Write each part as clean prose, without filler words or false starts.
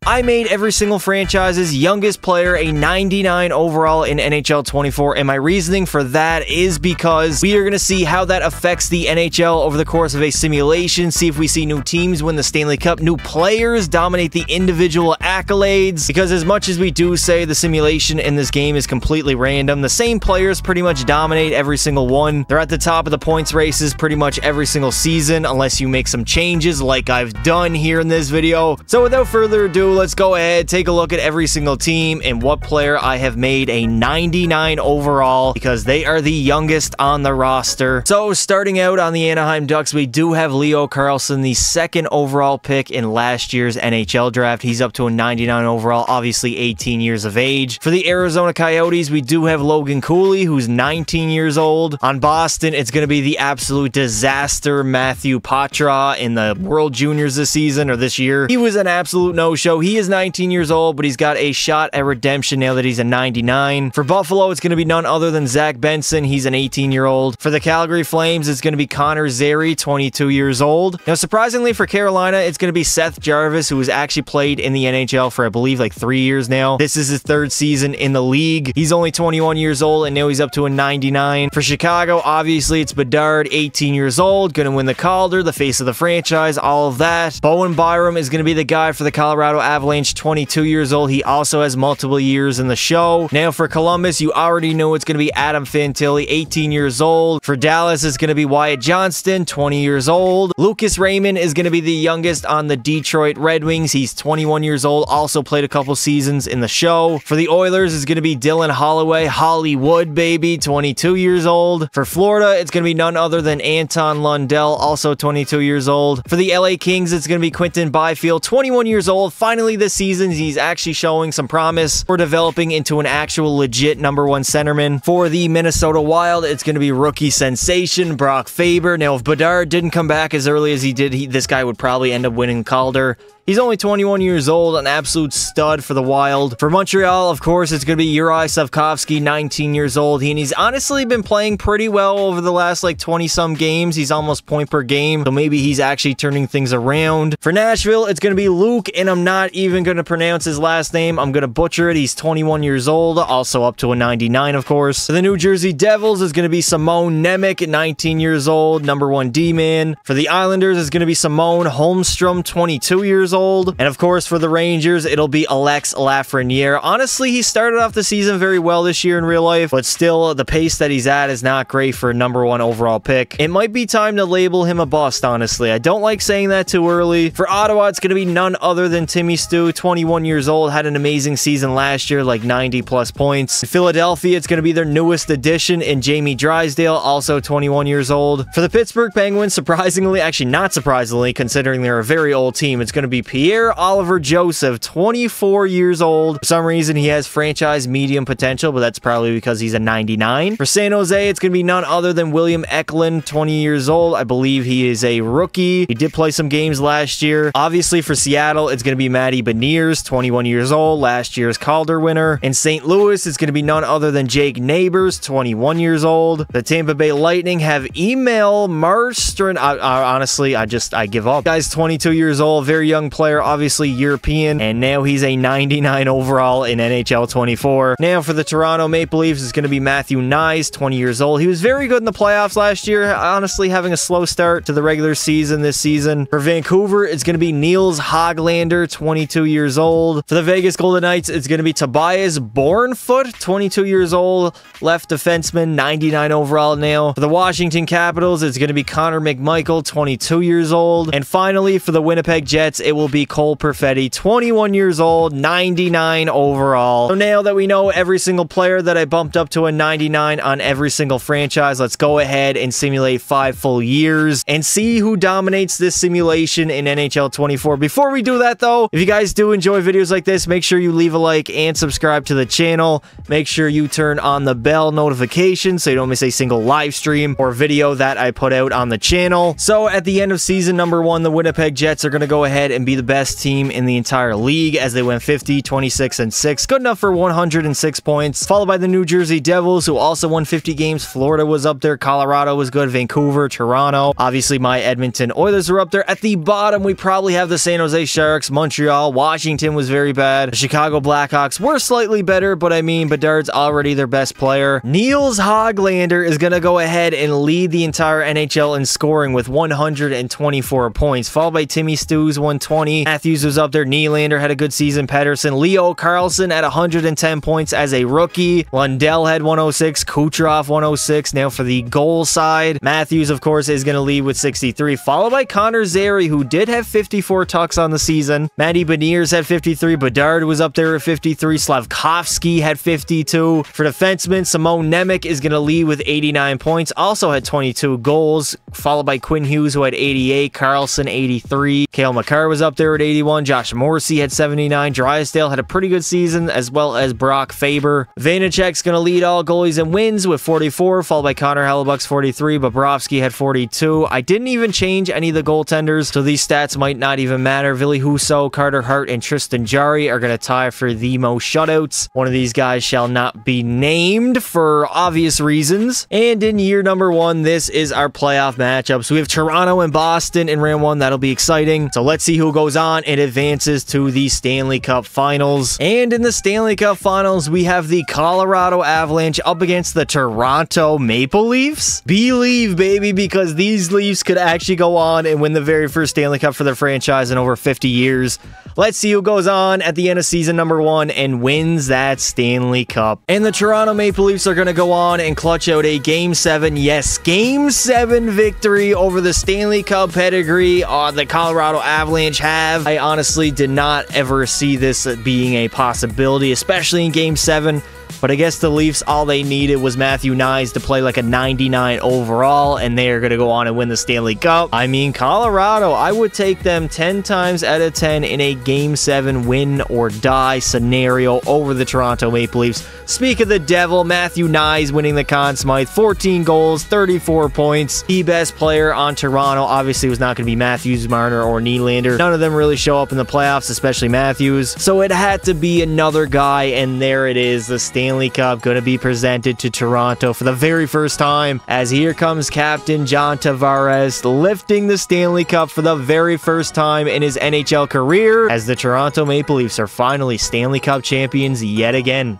I made every single franchise's youngest player a 99 overall in NHL 24, and my reasoning for that is because we are going to see how that affects the NHL over the course of a simulation, see if we see new teams win the Stanley Cup, new players dominate the individual accolades, because as much as we do say the simulation in this game is completely random, the same players pretty much dominate every single one. They're at the top of the points races pretty much every single season, unless you make some changes like I've done here in this video. So without further ado, let's go ahead, take a look at every single team and what player I have made a 99 overall, because they are the youngest on the roster. So starting out on the Anaheim Ducks, we do have Leo Carlsson, the second overall pick in last year's NHL draft. He's up to a 99 overall, obviously 18 years of age. For the Arizona Coyotes, we do have Logan Cooley, who's 19 years old. On Boston, it's going to be the absolute disaster Matthew Patra in the World Juniors this season, or this year. He was an absolute no-show. He is 19 years old, but he's got a shot at redemption now that he's a 99. For Buffalo, it's going to be none other than Zach Benson. He's an 18-year-old. For the Calgary Flames, it's going to be Connor Zary, 22 years old. Now, surprisingly for Carolina, it's going to be Seth Jarvis, who has actually played in the NHL for, I believe, like 3 years now. This is his third season in the league. He's only 21 years old, and now he's up to a 99. For Chicago, obviously, it's Bedard, 18 years old, going to win the Calder, the face of the franchise, all of that. Bowen Byram is going to be the guy for the Colorado Avalanche, 22 years old. He also has multiple years in the show. Now, for Columbus, you already know it's going to be Adam Fantilli, 18 years old. For Dallas, it's going to be Wyatt Johnston, 20 years old. Lucas Raymond is going to be the youngest on the Detroit Red Wings. He's 21 years old, also played a couple seasons in the show. For the Oilers, it's going to be Dylan Holloway, Hollywood, baby, 22 years old. For Florida, it's going to be none other than Anton Lundell, also 22 years old. For the LA Kings, it's going to be Quinton Byfield, 21 years old. Finally, this season, he's actually showing some promise for developing into an actual legit #1 centerman. For the Minnesota Wild, it's going to be rookie sensation Brock Faber. Now, if Bedard didn't come back as early as he did, this guy would probably end up winning Calder. He's only 21 years old, an absolute stud for the Wild. For Montreal, of course, it's going to be Uri Slafkovsky, 19 years old. And he's honestly been playing pretty well over the last, like, 20-some games. He's almost point per game, so maybe he's actually turning things around. For Nashville, it's going to be Luke, and I'm not even going to pronounce his last name. I'm going to butcher it. He's 21 years old, also up to a 99, of course. For the New Jersey Devils, it's going to be Simone Nemec, 19 years old, #1 D-man. For the Islanders, it's going to be Simone Holmstrom, 22 years old. And of course, for the Rangers, it'll be Alex Lafreniere. Honestly, he started off the season very well this year in real life, but still, the pace that he's at is not great for a #1 overall pick. It might be time to label him a bust, honestly. I don't like saying that too early. For Ottawa, it's going to be none other than Timmy Stu, 21 years old, had an amazing season last year, like 90-plus points. In Philadelphia, it's going to be their newest addition in Jamie Drysdale, also 21 years old. For the Pittsburgh Penguins, surprisingly, actually not surprisingly, considering they're a very old team, it's going to be Pierre-Olivier Joseph, 24 years old. For some reason, he has franchise medium potential, but that's probably because he's a 99. For San Jose, it's going to be none other than William Eklund, 20 years old. I believe he is a rookie. He did play some games last year. Obviously, for Seattle, it's going to be Matty Beniers, 21 years old, last year's Calder winner. In St. Louis, it's going to be none other than Jake Neighbors, 21 years old. The Tampa Bay Lightning have Emil Marstron. Honestly, I give up. Guy's 22 years old, very young player, obviously European, and now he's a 99 overall in NHL 24. Now for the Toronto Maple Leafs, it's going to be Matthew Knies, 20 years old. He was very good in the playoffs last year, honestly having a slow start to the regular season this season. For Vancouver, it's going to be Niels Hoglander, 22 years old. For the Vegas Golden Knights, it's going to be Tobias Bornfoot, 22 years old, left defenseman, 99 overall now. For the Washington Capitals, it's going to be Connor McMichael, 22 years old. And finally, for the Winnipeg Jets, it will be Cole Perfetti, 21 years old, 99 overall. So now that we know every single player that I bumped up to a 99 on every single franchise, let's go ahead and simulate 5 full years and see who dominates this simulation in NHL 24. Before we do that though, if you guys do enjoy videos like this, make sure you leave a like and subscribe to the channel. Make sure you turn on the bell notification so you don't miss a single live stream or video that I put out on the channel. So at the end of season #1, the Winnipeg Jets are going to go ahead and be be the best team in the entire league as they went 50, 26, and 6. Good enough for 106 points. Followed by the New Jersey Devils, who also won 50 games. Florida was up there. Colorado was good. Vancouver, Toronto. Obviously, my Edmonton Oilers are up there. At the bottom, we probably have the San Jose Sharks, Montreal. Washington was very bad. The Chicago Blackhawks were slightly better, but I mean, Bedard's already their best player. Niels Hoglander is going to go ahead and lead the entire NHL in scoring with 124 points, followed by Timmy Stews, 120. Matthews was up there. Nylander had a good season. Pettersson. Leo Carlson at 110 points as a rookie. Lundell had 106. Kucherov, 106. Now for the goal side, Matthews, of course, is going to lead with 63, followed by Connor Zary, who did have 54 tucks on the season. Matty Beniers had 53. Bedard was up there at 53. Slavkovsky had 52. For defensemen, Simone Nemec is going to lead with 89 points. Also had 22 goals, followed by Quinn Hughes, who had 88. Carlson, 83. Cale Makar was up there at 81. Josh Morrissey had 79. Drysdale had a pretty good season, as well as Brock Faber. Vanacek's going to lead all goalies in wins with 44, followed by Connor Hellebuck's 43. Bobrovsky had 42. I didn't even change any of the goaltenders, so these stats might not even matter. Ville Husso, Carter Hart, and Tristan Jarry are going to tie for the most shutouts. One of these guys shall not be named for obvious reasons. And in year number 1, this is our playoff matchup. So we have Toronto and Boston in round 1. That'll be exciting. So let's see who goes on and advances to the Stanley Cup Finals. And in the Stanley Cup Finals, we have the Colorado Avalanche up against the Toronto Maple Leafs. Believe, baby, because these Leafs could actually go on and win the very first Stanley Cup for their franchise in over 50 years. Let's see who goes on at the end of season number 1 and wins that Stanley Cup. And the Toronto Maple Leafs are going to go on and clutch out a Game 7, yes, Game 7 victory over the Stanley Cup pedigree the Colorado Avalanche have. I honestly did not ever see this being a possibility, especially in Game 7. But I guess the Leafs, all they needed was Matthew Knies to play like a 99 overall, and they are going to go on and win the Stanley Cup. I mean, Colorado, I would take them 10 times out of 10 in a Game 7 win or die scenario over the Toronto Maple Leafs. Speak of the devil, Matthew Knies winning the Conn Smythe, 14 goals, 34 points. The best player on Toronto obviously was not going to be Matthews, Marner, or Nylander. None of them really show up in the playoffs, especially Matthews. So it had to be another guy, and there it is, the Stanley Cup going to be presented to Toronto for the very first time, as here comes Captain John Tavares lifting the Stanley Cup for the very first time in his NHL career, as the Toronto Maple Leafs are finally Stanley Cup champions yet again.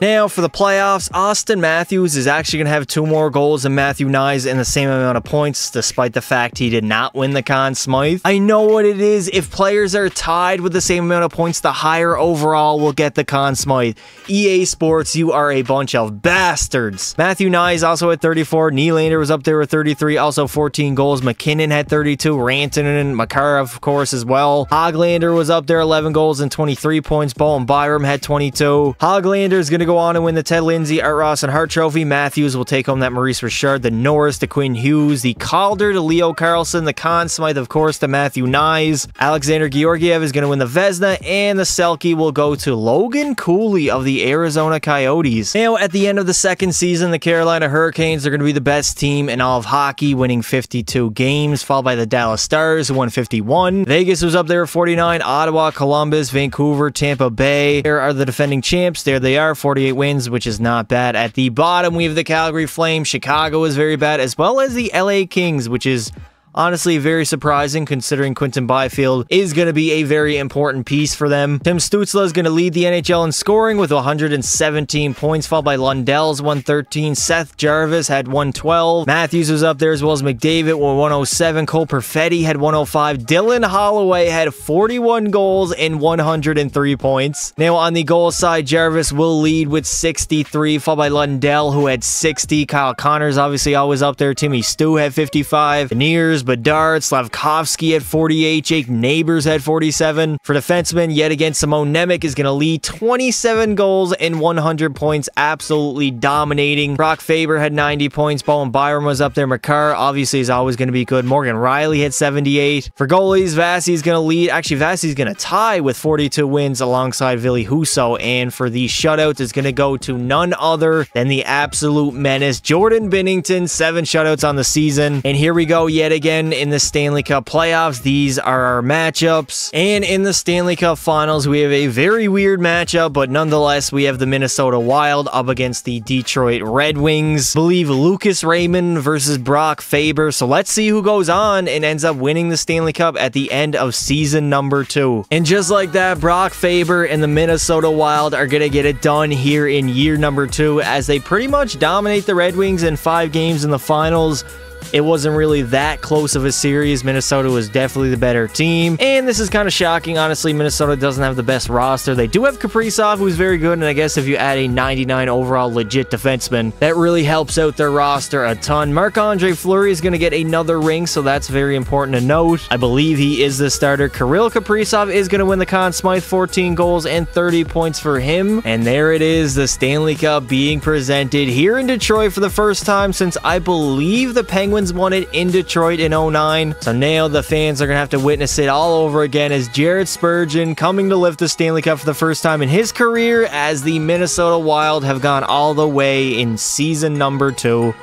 Now, for the playoffs, Austin Matthews is actually going to have 2 more goals than Matthew Knies and the same amount of points, despite the fact he did not win the Conn Smythe. I know what it is. If players are tied with the same amount of points, the higher overall will get the Conn Smythe. EA Sports, you are a bunch of bastards. Matthew Knies also had 34. Nylander was up there with 33, also 14 goals. McKinnon had 32. Rantanen, Makar, of course, as well. Hoglander was up there, 11 goals and 23 points. Bowen Byram had 22. Hoglander is going to go on and win the Ted Lindsay, Art Ross, and Hart Trophy. Matthews will take home that Maurice Richard, the Norris to Quinn Hughes, the Calder to Leo Carlson, the Conn Smythe, of course, to Matthew Knies. Alexander Georgiev is going to win the Vezina, and the Selke will go to Logan Cooley of the Arizona Coyotes. Now, at the end of the second season, the Carolina Hurricanes are going to be the best team in all of hockey, winning 52 games, followed by the Dallas Stars, who won 51. Vegas was up there at 49. Ottawa, Columbus, Vancouver, Tampa Bay. There are the defending champs. There they are, 48 wins, which is not bad. At the bottom, we have the Calgary Flames. Chicago is very bad, as well as the LA Kings, which is honestly very surprising considering Quinton Byfield is going to be a very important piece for them. Tim Stützle is going to lead the NHL in scoring with 117 points, followed by Lundell's 113. Seth Jarvis had 112. Matthews was up there, as well as McDavid with 107. Cole Perfetti had 105. Dylan Holloway had 41 goals and 103 points. Now on the goal side, Jarvis will lead with 63, followed by Lundell, who had 60. Kyle Connors obviously always up there. Timmy Stu had 55. Beniers, Bedard, Slavkovsky at 48, Jake Neighbors at 47. For defensemen, yet again, Simon Nemec is going to lead 27 goals and 100 points, absolutely dominating. Brock Faber had 90 points, Bowen Byram was up there, Makar obviously is always going to be good, Morgan Riley had 78. For goalies, Vasi's going to lead, actually Vasi's going to tie with 42 wins alongside Ville Husso, and for the shutouts, it's going to go to none other than the absolute menace, Jordan Binnington, 7 shutouts on the season. And here we go yet again in the Stanley Cup playoffs. These are our matchups, and in the Stanley Cup finals, we have a very weird matchup, but nonetheless, we have the Minnesota Wild up against the Detroit Red Wings. I believe Lucas Raymond versus Brock Faber, so let's see who goes on and ends up winning the Stanley Cup at the end of season number 2. And just like that, Brock Faber and the Minnesota Wild are gonna get it done here in year number 2 as they pretty much dominate the Red Wings in 5 games in the finals. It wasn't really that close of a series. Minnesota was definitely the better team. And this is kind of shocking. Honestly, Minnesota doesn't have the best roster. They do have Kaprizov, who's very good. And I guess if you add a 99 overall legit defenseman, that really helps out their roster a ton. Marc-Andre Fleury is going to get another ring, so that's very important to note. I believe he is the starter. Kirill Kaprizov is going to win the Conn Smythe, 14 goals and 30 points for him. And there it is, the Stanley Cup being presented here in Detroit for the first time since I believe the Penguins won it in Detroit in 09. So now the fans are going to have to witness it all over again as Jared Spurgeon coming to lift the Stanley Cup for the first time in his career as the Minnesota Wild have gone all the way in season number 2.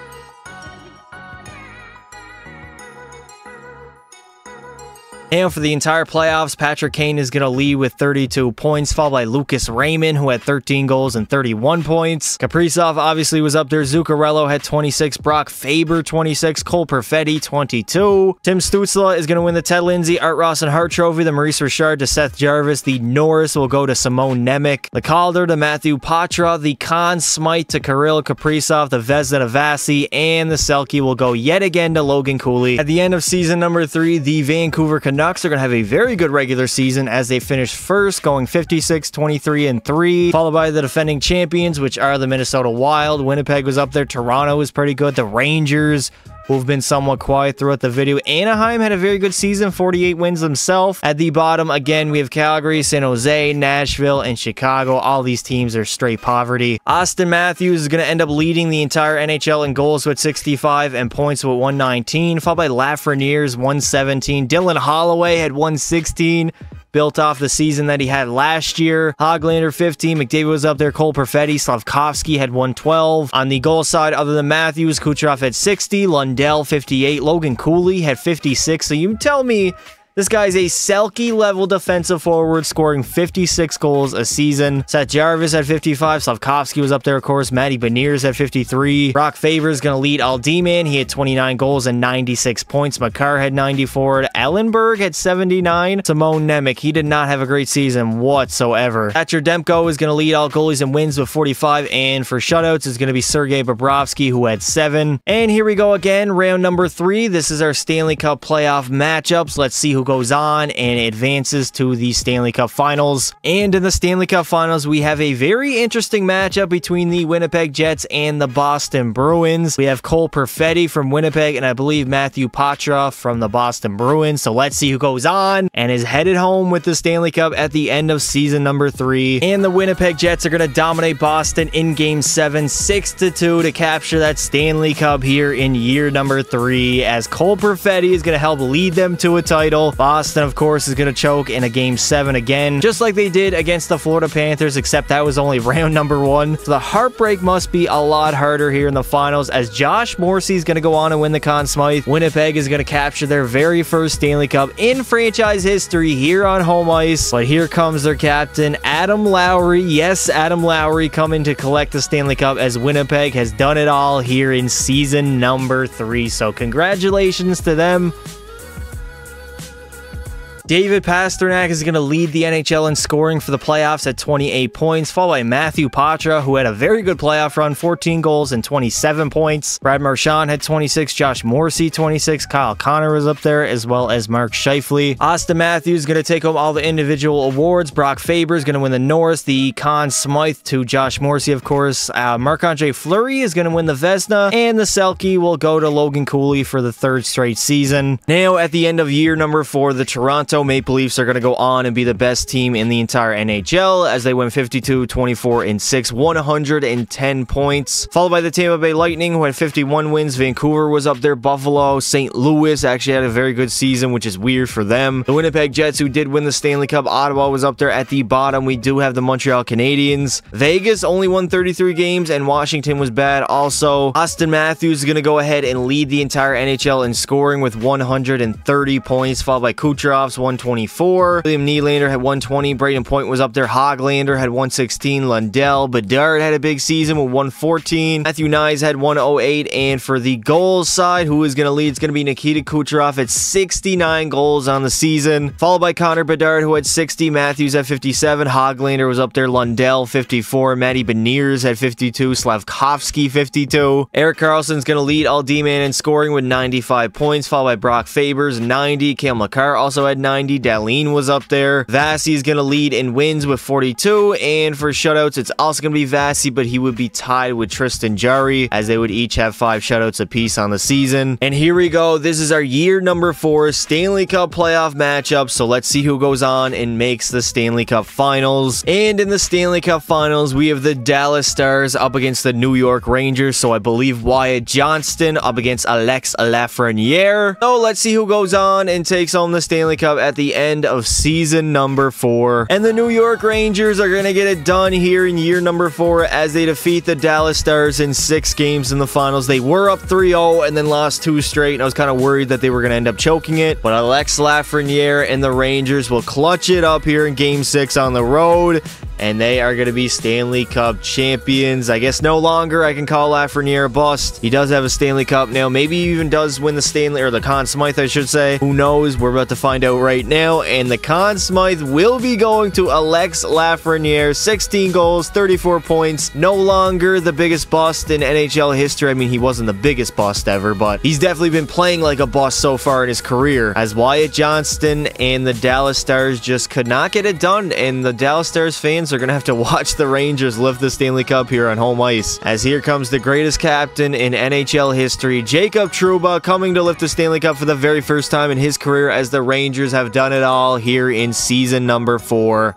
And for the entire playoffs, Patrick Kane is going to lead with 32 points, followed by Lucas Raymond, who had 13 goals and 31 points. Kaprizov obviously was up there. Zuccarello had 26. Brock Faber, 26. Cole Perfetti, 22. Tim Stützle is going to win the Ted Lindsay, Art Ross and Hart Trophy. The Maurice Richard to Seth Jarvis. The Norris will go to Simon Nemec. The Calder to Matthew Poitras. The Conn Smythe to Kirill Kaprizov. The Vezina to Vasi. And the Selke will go yet again to Logan Cooley. At the end of season number 3, the Vancouver Canucks are going to have a very good regular season as they finish first, going 56, 23, and 3, followed by the defending champions, which are the Minnesota Wild. Winnipeg was up there. Toronto was pretty good. The Rangers, who've been somewhat quiet throughout the video. Anaheim had a very good season, 48 wins themselves. At the bottom, again, we have Calgary, San Jose, Nashville, and Chicago. All these teams are straight poverty. Austin Matthews is going to end up leading the entire NHL in goals with 65 and points with 119, followed by Lafreniere, 117. Dylan Holloway had 116. Built off the season that he had last year. Hoglander 15, McDavid was up there, Cole Perfetti, Slavkovsky had 112. On the goal side, other than Matthews, Kucherov had 60, Lundell 58, Logan Cooley had 56. So you tell me this guy's a Selke-level defensive forward, scoring 56 goals a season. Seth Jarvis at 55. Slavkovsky was up there, of course. Matty Beniers at 53. Brock Faber is going to lead all D-man. He had 29 goals and 96 points. Makar had 94. Ellenberg had 79. Simon Nemec, he did not have a great season whatsoever. Thatcher Demko is going to lead all goalies and wins with 45. And for shutouts, it's going to be Sergei Bobrovsky, who had 7. And here we go again, round number 3. This is our Stanley Cup playoff matchups. Let's see who goes on and advances to the Stanley Cup Finals. And in the Stanley Cup Finals, we have a very interesting matchup between the Winnipeg Jets and the Boston Bruins. We have Cole Perfetti from Winnipeg and I believe Matthew Poitras from the Boston Bruins. So let's see who goes on and is headed home with the Stanley Cup at the end of season number 3. And the Winnipeg Jets are going to dominate Boston in Game 7, 6-2 to capture that Stanley Cup here in year number 3 as Cole Perfetti is going to help lead them to a title. Boston, of course, is going to choke in a Game 7 again, just like they did against the Florida Panthers, except that was only round number 1. So the heartbreak must be a lot harder here in the finals as Josh Morrissey is going to go on and win the Conn Smythe. Winnipeg is going to capture their very first Stanley Cup in franchise history here on home ice. But here comes their captain, Adam Lowry. Yes, Adam Lowry coming to collect the Stanley Cup as Winnipeg has done it all here in season number 3. So congratulations to them. David Pastrnak is going to lead the NHL in scoring for the playoffs at 28 points, followed by Matthew Poitras, who had a very good playoff run, 14 goals and 27 points. Brad Marchand had 26, Josh Morrissey 26, Kyle Connor was up there, as well as Mark Scheifele. Austin Matthews is going to take home all the individual awards. Brock Faber is going to win the Norris, the Conn Smythe to Josh Morrissey, of course. Marc-Andre Fleury is going to win the Vezina, and the Selke will go to Logan Cooley for the third straight season. Now, at the end of year number 4, the Toronto Maple Leafs are going to go on and be the best team in the entire NHL as they win 52, 24, and 6, 110 points. Followed by the Tampa Bay Lightning, who had 51 wins. Vancouver was up there. Buffalo, St. Louis actually had a very good season, which is weird for them. The Winnipeg Jets, who did win the Stanley Cup. Ottawa was up there at the bottom. We do have the Montreal Canadiens. Vegas only won 33 games, and Washington was bad also. Austin Matthews is going to go ahead and lead the entire NHL in scoring with 130 points, followed by Kucherov's 124. William Nylander had 120. Braden Point was up there. Hoglander had 116. Lundell. Bedard had a big season with 114. Matthew Knies had 108. And for the goals side, who is going to lead? It's going to be Nikita Kucherov at 69 goals on the season, followed by Connor Bedard, who had 60. Matthews at 57. Hoglander was up there. Lundell 54. Matty Beniers had 52. Slavkovsky 52. Erik Karlsson's going to lead all D-man in scoring with 95 points, followed by Brock Faber's 90. Cale Makar also had 90. Dahlin was up there. Vasi is going to lead in wins with 42. And for shutouts, it's also going to be Vasi, but he would be tied with Tristan Jarry, as they would each have 5 shutouts apiece on the season. And here we go. This is our year number 4 Stanley Cup playoff matchup. So let's see who goes on and makes the Stanley Cup Finals. And in the Stanley Cup Finals, we have the Dallas Stars up against the New York Rangers. So I believe Wyatt Johnston up against Alex Lafreniere. So let's see who goes on and takes home the Stanley Cup at the end of season number 4. And the New York Rangers are going to get it done here in year number 4 as they defeat the Dallas Stars in 6 games in the finals. They were up 3-0 and then lost 2 straight, and I was kind of worried that they were going to end up choking it. But Alex Lafreniere and the Rangers will clutch it up here in game 6 on the road, and they are going to be Stanley Cup champions. I guess no longer I can call Lafreniere a bust. He does have a Stanley Cup now. Maybe he even does win the Stanley, or the Conn Smythe, I should say. Who knows? We're about to find out right now. And the Conn Smythe will be going to Alex Lafreniere. 16 goals, 34 points. No longer the biggest bust in NHL history. I mean, he wasn't the biggest bust ever, but he's definitely been playing like a bust so far in his career, as Wyatt Johnston and the Dallas Stars just could not get it done. And the Dallas Stars fans are going to have to watch the Rangers lift the Stanley Cup here on home ice, as here comes the greatest captain in NHL history, Jacob Trouba, coming to lift the Stanley Cup for the very first time in his career, as the Rangers have done it all here in season number 4.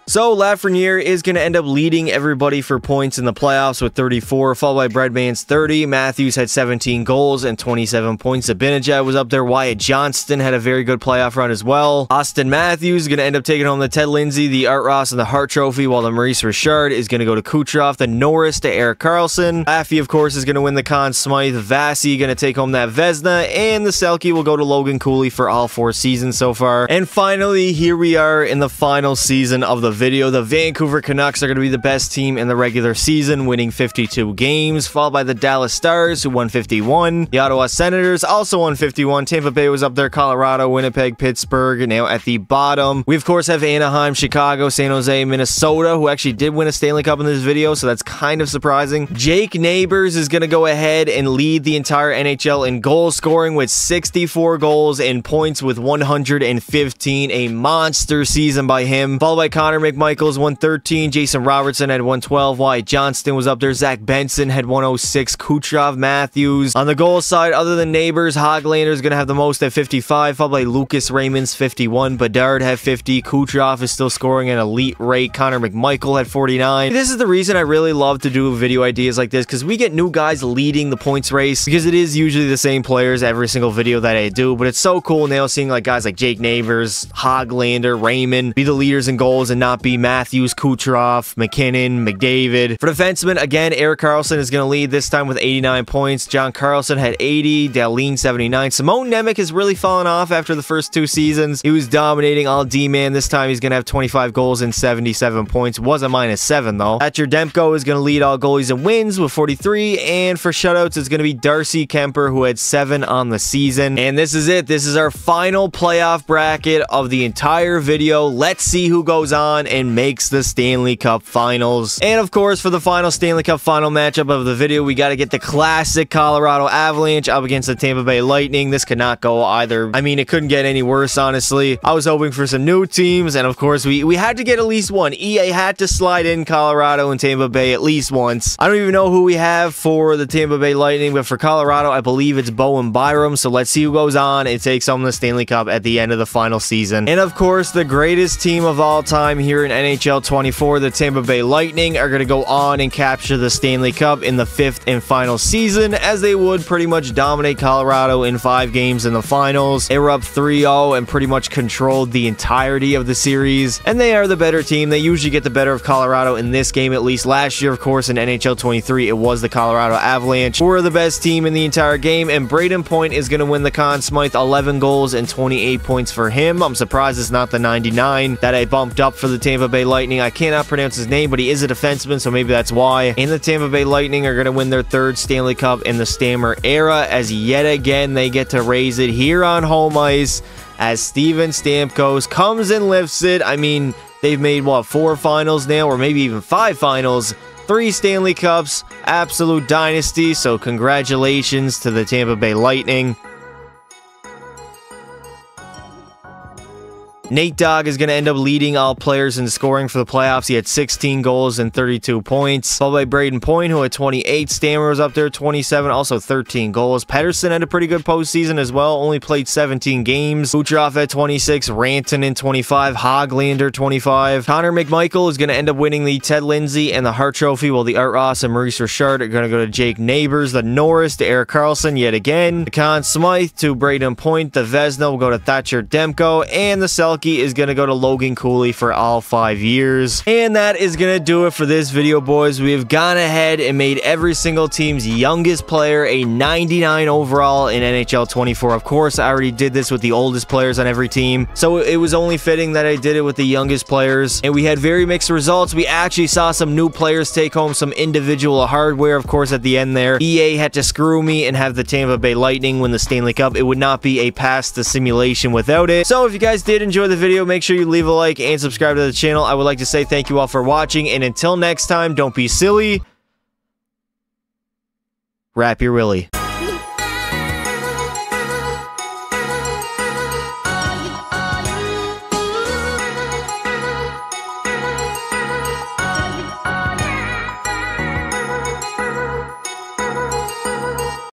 So Lafreniere is going to end up leading everybody for points in the playoffs with 34, followed by Brad Mans 30. Matthews had 17 goals and 27 points. Zibanejad was up there. Wyatt Johnston had a very good playoff run as well. Austin Matthews is going to end up taking home the Ted Lindsay, the Art Ross, and the Hart Trophy, while the Maurice Richard is going to go to Kucherov, the Norris to Erik Karlsson. Laffy, of course, is going to win the Conn Smythe. Vasi going to take home that Vezina, and the Selke will go to Logan Cooley for all 4 seasons so far. And finally, here we are in the final season of the video. The Vancouver Canucks are going to be the best team in the regular season, winning 52 games, followed by the Dallas Stars, who won 51. The Ottawa Senators also won 51. Tampa Bay was up there. Colorado, Winnipeg, Pittsburgh, now at the bottom. We, of course, have Anaheim, Chicago, San Jose, Minnesota, who actually did win a Stanley Cup in this video, so that's kind of surprising. Jake Neighbors is going to go ahead and lead the entire NHL in goal scoring with 64 goals and points with 115. A monster season by him, followed by Connor McMichael's 113. Jason Robertson had 112. Wyatt Johnston was up there. Zach Benson had 106. Kucherov, Matthews. On the goal side, other than Neighbors, Hoglander is going to have the most at 55, followed by Lucas Raymond's 51. Bedard had 50. Kucherov is still scoring an elite rate. Connor McMichael had 49. This is the reason I really love to do video ideas like this, because we get new guys leading the points race, because it is usually the same players every single video that I do, but it's so cool now seeing like guys like Jake Neighbors, Hoglander, Raymond be the leaders in goals and not not be Matthews, Kucherov, McKinnon, McDavid. For defensemen, again, Erik Karlsson is going to lead this time with 89 points. John Carlson had 80, Dahlin 79. Simon Nemec has really fallen off after the first 2 seasons. He was dominating all D-man. This time he's going to have 25 goals and 77 points. Was a -7 though. Thatcher Demko is going to lead all goalies and wins with 43, and for shutouts it's going to be Darcy Kemper, who had 7 on the season. And this is it. This is our final playoff bracket of the entire video. Let's see who goes on and makes the Stanley Cup Finals. And of course, for the final Stanley Cup Final matchup of the video, we got to get the classic Colorado Avalanche up against the Tampa Bay Lightning. This could not go either. I mean, it couldn't get any worse, honestly. I was hoping for some new teams, and of course, we had to get at least one. EA had to slide in Colorado and Tampa Bay at least once. I don't even know who we have for the Tampa Bay Lightning, but for Colorado, I believe it's Bowen Byram. So let's see who goes on and takes home the Stanley Cup at the end of the final season. And of course, the greatest team of all time here in NHL 24, the Tampa Bay Lightning, are going to go on and capture the Stanley Cup in the 5th and final season, as they would pretty much dominate Colorado in 5 games in the finals. They were up 3-0 and pretty much controlled the entirety of the series, and they are the better team. They usually get the better of Colorado in this game, at least. Last year, of course, in NHL 23, it was the Colorado Avalanche who were the best team in the entire game, and Braden Point is going to win the Conn Smythe, 11 goals and 28 points for him. I'm surprised it's not the 99 that I bumped up for the Tampa Bay Lightning. I cannot pronounce his name, but he is a defenseman, so maybe that's why. And the Tampa Bay Lightning are going to win their 3rd Stanley Cup in the Stammer era, as yet again they get to raise it here on home ice as Steven Stamkos comes and lifts it. I mean, they've made, what, 4 finals now, or maybe even 5 finals, 3 Stanley Cups, absolute dynasty, so congratulations to the Tampa Bay Lightning. Nate Dogg is going to end up leading all players in scoring for the playoffs. He had 16 goals and 32 points. Followed by Braden Point, who had 28. Stammer was up there, 27, also 13 goals. Pedersen had a pretty good postseason as well, only played 17 games. Kucherov at 26, Rantanen 25, Hoglander 25. Connor McMichael is going to end up winning the Ted Lindsay and the Hart Trophy, while the Art Ross and Maurice Richard are going to go to Jake Neighbors. The Norris to Erik Karlsson yet again. The Conn Smythe to Braden Point. The Vezina will go to Thatcher Demko, and the Selke is going to go to Logan Cooley for all 5 years. And that is going to do it for this video, boys. We have gone ahead and made every single team's youngest player a 99 overall in NHL 24. Of course, I already did this with the oldest players on every team, so it was only fitting that I did it with the youngest players. And we had very mixed results. We actually saw some new players take home some individual hardware, of course, at the end there. EA had to screw me and have the Tampa Bay Lightning win the Stanley Cup. It would not be a pass to simulation without it. So if you guys did enjoy the video, make sure you leave a like and subscribe to the channel. I would like to say thank you all for watching, and until next time, don't be silly. Wrap your willy.